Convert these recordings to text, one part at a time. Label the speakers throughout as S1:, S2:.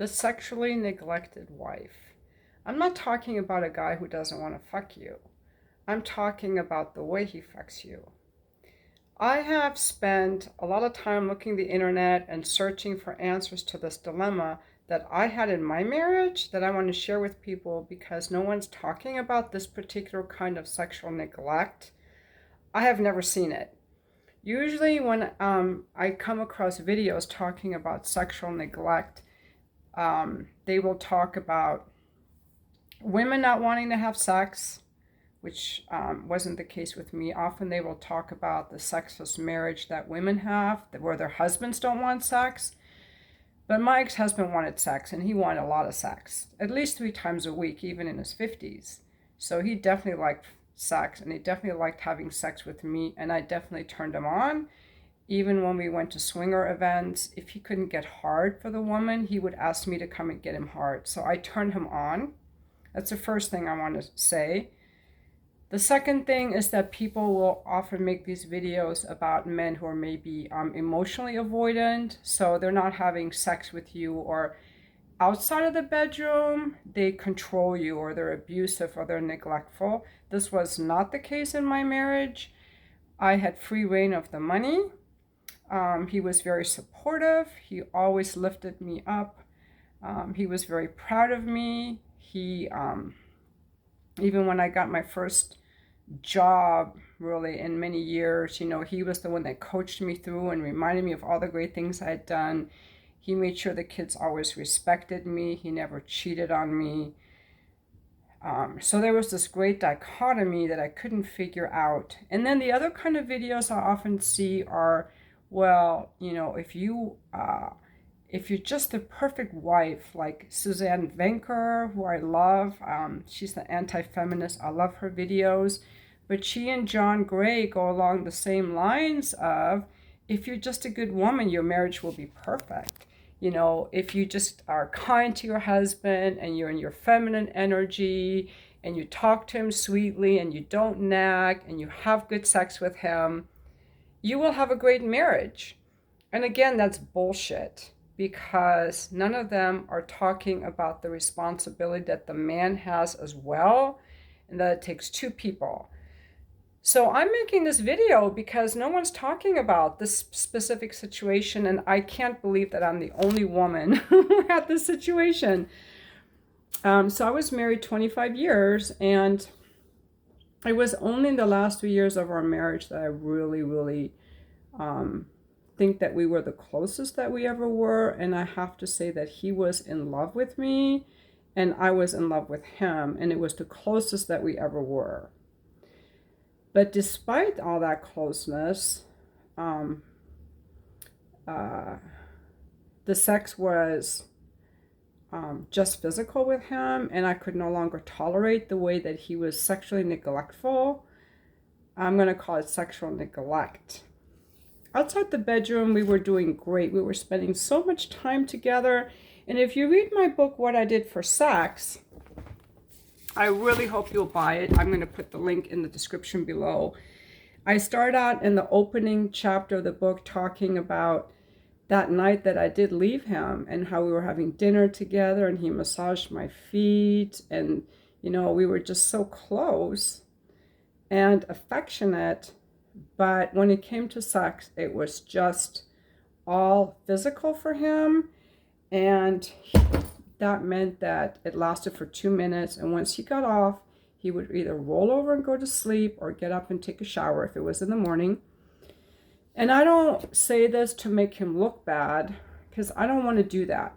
S1: The sexually neglected wife. I'm not talking about a guy who doesn't want to fuck you. I'm talking about the way he fucks you. I have spent a lot of time looking the internet and searching for answers to this dilemma that I had in my marriage that I want to share with people because no one's talking about this particular kind of sexual neglect. I have never seen it. Usually when I come across videos talking about sexual neglect, they will talk about women not wanting to have sex, which wasn't the case with me. Often they will talk about the sexless marriage that women have, where their husbands don't want sex. But my ex-husband wanted sex, and he wanted a lot of sex, at least 3 times a week, even in his 50s. So he definitely liked sex, and he definitely liked having sex with me, and I definitely turned him on. Even when we went to swinger events, if he couldn't get hard for the woman, he would ask me to come and get him hard. So I turned him on. That's the first thing I want to say. The second thing is that people will often make these videos about men who are maybe emotionally avoidant. So they're not having sex with you, or outside of the bedroom, they control you, or they're abusive, or they're neglectful. This was not the case in my marriage. I had free reign of the money. He was very supportive. He always lifted me up. He was very proud of me. Even when I got my first job, really, in many years, he was the one that coached me through and reminded me of all the great things I had done. He made sure the kids always respected me. He never cheated on me. So there was this great dichotomy that I couldn't figure out. And then the other kind of videos I often see are, well, if you're just the perfect wife, like Suzanne Venker, who I love, she's the anti-feminist. I love her videos. But she and John Gray go along the same lines of, if you're just a good woman, your marriage will be perfect. If you just are kind to your husband and you're in your feminine energy and you talk to him sweetly and you don't nag and you have good sex with him, you will have a great marriage. And again, that's bullshit, because none of them are talking about the responsibility that the man has as well, and that it takes 2 people. So I'm making this video because no one's talking about this specific situation, and I can't believe that I'm the only woman who had this situation. So I was married 25 years, and it was only in the last 3 years of our marriage that I really, really think that we were the closest that we ever were. And I have to say that he was in love with me, and I was in love with him, and it was the closest that we ever were. But despite all that closeness, the sex was just physical with him, and I could no longer tolerate the way that he was sexually neglectful. I'm going to call it sexual neglect. Outside the bedroom, we were doing great. We were spending so much time together. And if you read my book, What I Did for Sex, I really hope you'll buy it. I'm going to put the link in the description below. I start out in the opening chapter of the book talking about that night that I did leave him, and how we were having dinner together and he massaged my feet, and we were just so close and affectionate. But when it came to sex, it was just all physical for him, and that meant that it lasted for 2 minutes, and once he got off, he would either roll over and go to sleep or get up and take a shower if it was in the morning. And I don't say this to make him look bad, because I don't want to do that.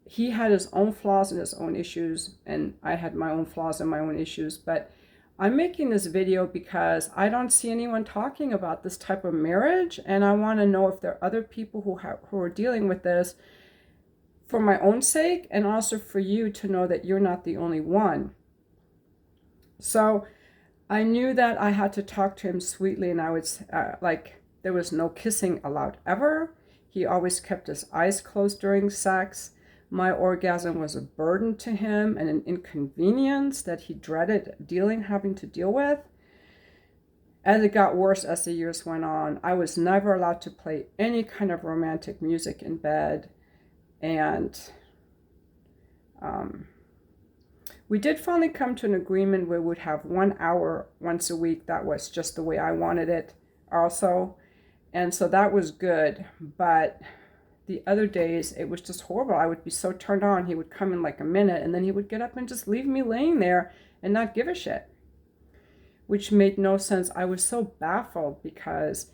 S1: He had his own flaws and his own issues, and I had my own flaws and my own issues. But I'm making this video because I don't see anyone talking about this type of marriage, and I want to know if there are other people who are dealing with this, for my own sake, and also for you to know that you're not the only one. So I knew that I had to talk to him sweetly, and I would there was no kissing allowed ever. He always kept his eyes closed during sex. My orgasm was a burden to him and an inconvenience that he dreaded having to deal with. As it got worse as the years went on, I was never allowed to play any kind of romantic music in bed. And Um, we did finally come to an agreement where we'd have 1 hour once a week. That was just the way I wanted it also. And so that was good. But the other days, it was just horrible. I would be so turned on. He would come in like a minute, and then he would get up and just leave me laying there and not give a shit, which made no sense. I was so baffled because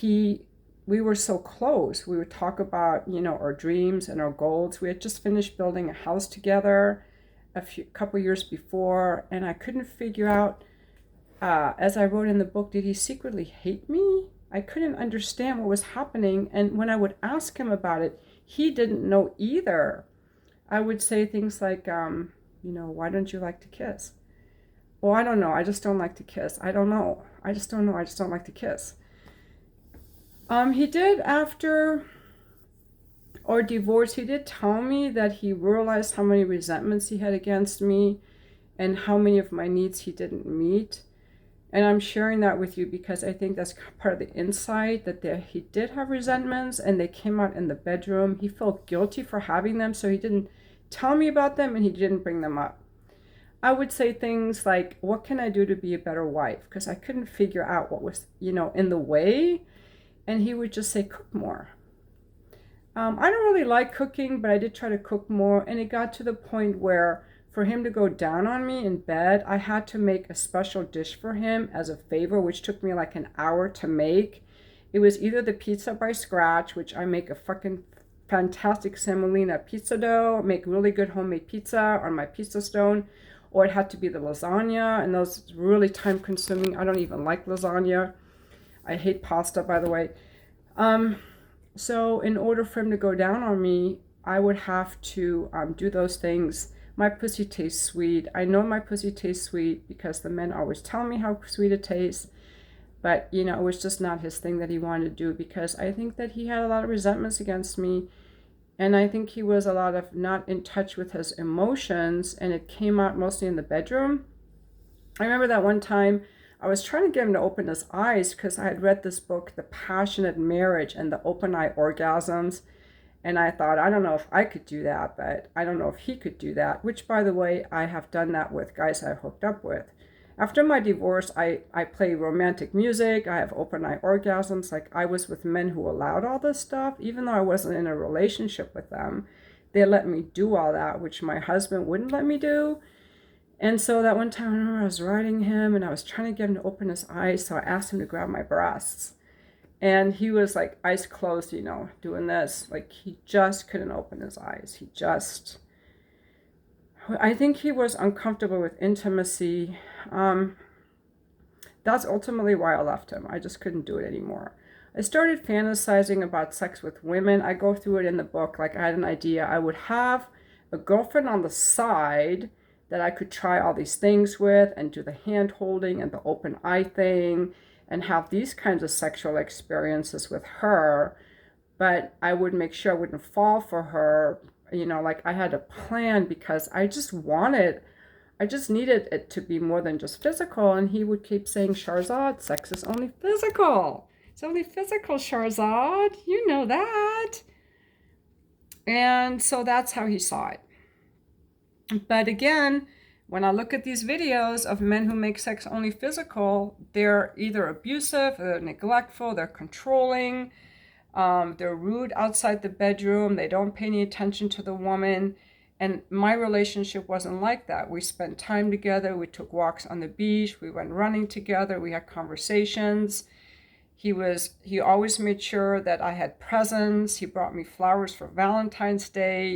S1: we were so close. We would talk about, our dreams and our goals. We had just finished building a house together couple years before, and I couldn't figure out, as I wrote in the book, did he secretly hate me? I couldn't understand what was happening, and when I would ask him about it, he didn't know either. I would say things like, why don't you like to kiss? Well, I don't know. I just don't like to kiss. I don't know. I just don't know. I just don't like to kiss. He did, after our divorce, he did tell me that he realized how many resentments he had against me and how many of my needs he didn't meet. And I'm sharing that with you because I think that's part of the insight, that he did have resentments and they came out in the bedroom. He felt guilty for having them, so he didn't tell me about them and he didn't bring them up. I would say things like, what can I do to be a better wife? Because I couldn't figure out what was, in the way. And he would just say, cook more. I don't really like cooking, but I did try to cook more. And it got to the point where for him to go down on me in bed, I had to make a special dish for him as a favor, which took me like an hour to make. It was either the pizza by scratch, which I make a fucking fantastic semolina pizza dough, make really good homemade pizza on my pizza stone, or it had to be the lasagna, and those really time consuming. I don't even like lasagna. I hate pasta, by the way. So in order for him to go down on me, I would have to do those things. My pussy tastes sweet. I know my pussy tastes sweet because the men always tell me how sweet it tastes. But, it was just not his thing that he wanted to do, because I think that he had a lot of resentments against me. And I think he was a lot of not in touch with his emotions, and it came out mostly in the bedroom. I remember that one time I was trying to get him to open his eyes because I had read this book, The Passionate Marriage and the Open Eye Orgasms. And I thought, I don't know if I could do that, but I don't know if he could do that, which, by the way, I have done that with guys I've hooked up with. After my divorce, I play romantic music. I have open eye orgasms. Like, I was with men who allowed all this stuff, even though I wasn't in a relationship with them. They let me do all that, which my husband wouldn't let me do. And so that one time, I remember I was riding him and I was trying to get him to open his eyes. So I asked him to grab my breasts. And he was like eyes closed, doing this. Like, he just couldn't open his eyes. I think he was uncomfortable with intimacy. That's ultimately why I left him. I just couldn't do it anymore. I started fantasizing about sex with women. I go through it in the book. Like, I had an idea. I would have a girlfriend on the side that I could try all these things with and do the hand holding and the open eye thing and have these kinds of sexual experiences with her. But I would make sure I wouldn't fall for her. Like, I had a plan because I just needed it to be more than just physical. And he would keep saying, Shahrzad, sex is only physical. It's only physical, Shahrzad. You know that. And so that's how he saw it. But again, when I look at these videos of men who make sex only physical, they're either abusive, they're neglectful, they're controlling, they're rude outside the bedroom, they don't pay any attention to the woman. And my relationship wasn't like that. We spent time together, we took walks on the beach, we went running together, we had conversations. He always made sure that I had presents. He brought me flowers for Valentine's Day,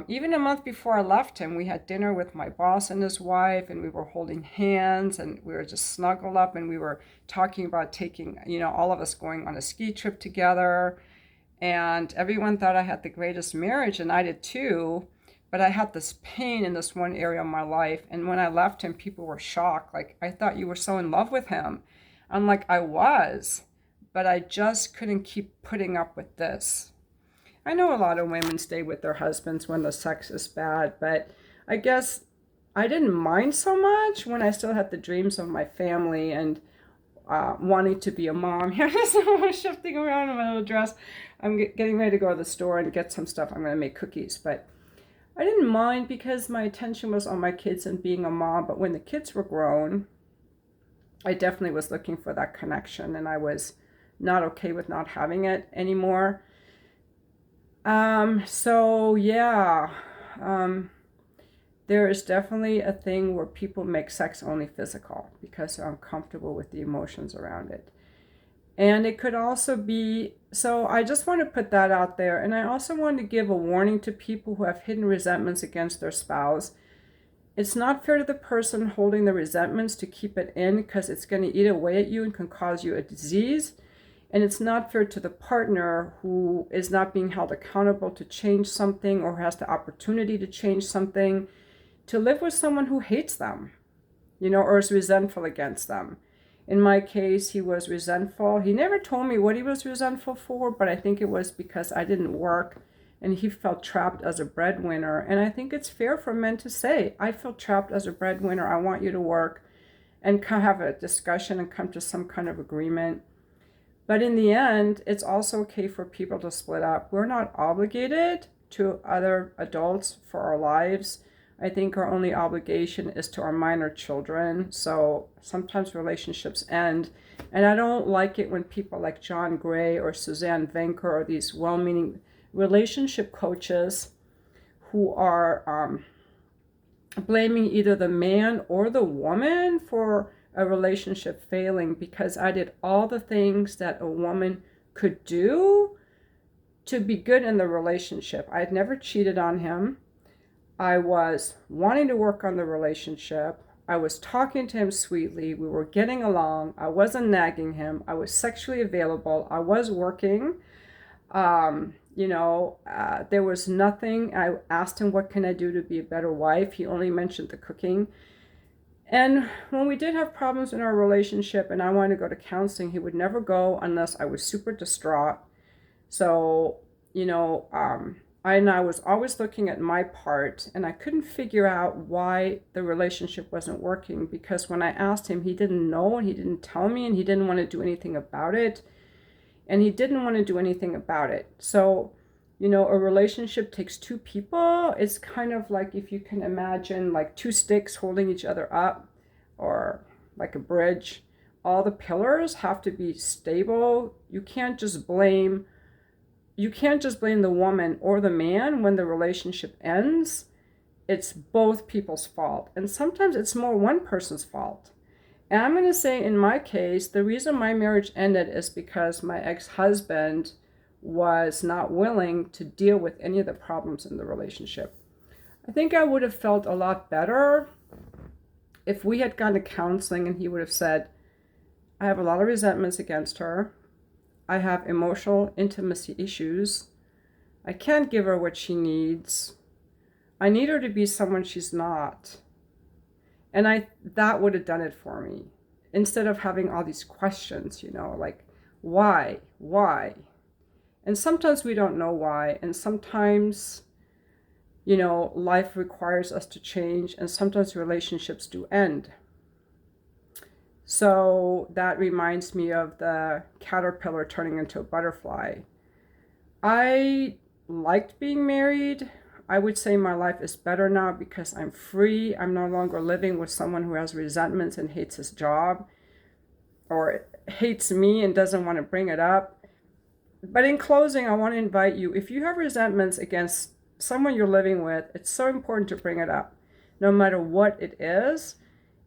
S1: even a month before I left him, we had dinner with my boss and his wife, and we were holding hands, and we were just snuggled up, and we were talking about taking, all of us going on a ski trip together. And everyone thought I had the greatest marriage, and I did too. But I had this pain in this one area of my life. And when I left him, people were shocked. Like, I thought you were so in love with him. I'm like, I was, but I just couldn't keep putting up with this. I know a lot of women stay with their husbands when the sex is bad, but I guess I didn't mind so much when I still had the dreams of my family and wanting to be a mom. Here's someone shifting around in my little dress. I'm getting ready to go to the store and get some stuff. I'm going to make cookies, but I didn't mind because my attention was on my kids and being a mom, but when the kids were grown, I definitely was looking for that connection, and I was not okay with not having it anymore. So yeah, there is definitely a thing where people make sex only physical because they're uncomfortable with the emotions around it. And it could also be, so I just want to put that out there. And I also want to give a warning to people who have hidden resentments against their spouse. It's not fair to the person holding the resentments to keep it in because it's going to eat away at you and can cause you a disease. And it's not fair to the partner who is not being held accountable to change something or has the opportunity to change something, to live with someone who hates them, or is resentful against them. In my case, he was resentful. He never told me what he was resentful for, but I think it was because I didn't work and he felt trapped as a breadwinner. And I think it's fair for men to say, I feel trapped as a breadwinner. I want you to work, and have a discussion and come to some kind of agreement. But in the end, it's also okay for people to split up. We're not obligated to other adults for our lives. I think our only obligation is to our minor children. So sometimes relationships end. And I don't like it when people like John Gray or Suzanne Venker or these well-meaning relationship coaches who are blaming either the man or the woman for a relationship failing, because I did all the things that a woman could do to be good in the relationship. I had never cheated on him. I was wanting to work on the relationship. I was talking to him sweetly. We were getting along. I wasn't nagging him. I was sexually available. I was working. There was nothing. I asked him, what can I do to be a better wife? He only mentioned the cooking. And when we did have problems in our relationship and I wanted to go to counseling, he would never go unless I was super distraught. So, I was always looking at my part, and I couldn't figure out why the relationship wasn't working, because when I asked him, he didn't know and he didn't tell me and he didn't want to do anything about it. So, a relationship takes two people. It's kind of like, if you can imagine, like two sticks holding each other up, or like a bridge. All the pillars have to be stable. You can't just blame the woman or the man when the relationship ends. It's both people's fault. And sometimes it's more one person's fault. And I'm going to say, in my case, the reason my marriage ended is because my ex-husband was not willing to deal with any of the problems in the relationship. I think I would have felt a lot better if we had gone to counseling and he would have said, I have a lot of resentments against her. I have emotional intimacy issues. I can't give her what she needs. I need her to be someone she's not. And that would have done it for me. Instead of having all these questions, like, why? And sometimes we don't know why. And sometimes, life requires us to change. And sometimes relationships do end. So that reminds me of the caterpillar turning into a butterfly. I liked being married. I would say my life is better now because I'm free. I'm no longer living with someone who has resentments and hates his job, or hates me and doesn't want to bring it up. But in closing, I want to invite you, if you have resentments against someone you're living with, it's so important to bring it up, no matter what it is,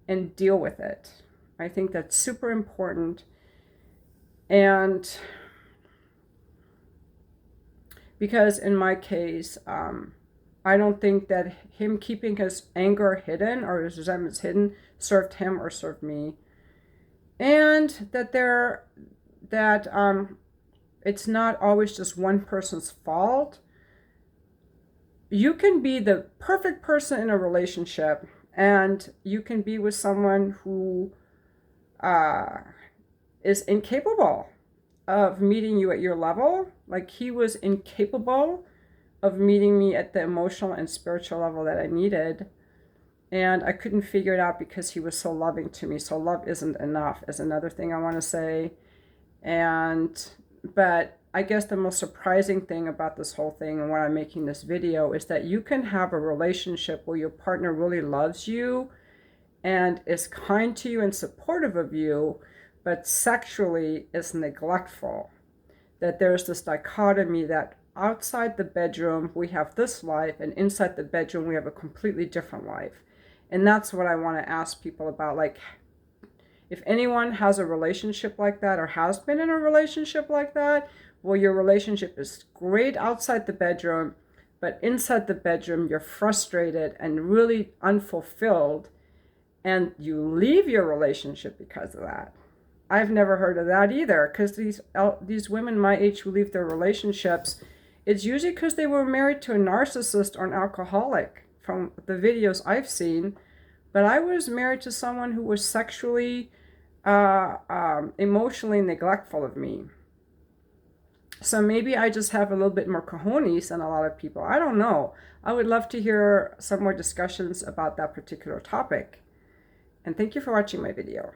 S1: and deal with it. I think that's super important. And because in my case, I don't think that him keeping his anger hidden or his resentments hidden served him or served me. And that it's not always just one person's fault. You can be the perfect person in a relationship, and you can be with someone who is incapable of meeting you at your level. Like, he was incapable of meeting me at the emotional and spiritual level that I needed. And I couldn't figure it out because he was so loving to me. So love isn't enough is another thing I want to say. But I guess the most surprising thing about this whole thing and why I'm making this video is that you can have a relationship where your partner really loves you and is kind to you and supportive of you, but sexually is neglectful. That there's this dichotomy that outside the bedroom we have this life, and inside the bedroom we have a completely different life. And that's what I want to ask people about. Like, if anyone has a relationship like that or has been in a relationship like that, well, your relationship is great outside the bedroom, but inside the bedroom you're frustrated and really unfulfilled, and you leave your relationship because of that. I've never heard of that either, because these women my age who leave their relationships, it's usually because they were married to a narcissist or an alcoholic from the videos I've seen. But I was married to someone who was sexually, emotionally neglectful of me. So maybe I just have a little bit more cojones than a lot of people. I don't know. I would love to hear some more discussions about that particular topic. And thank you for watching my video.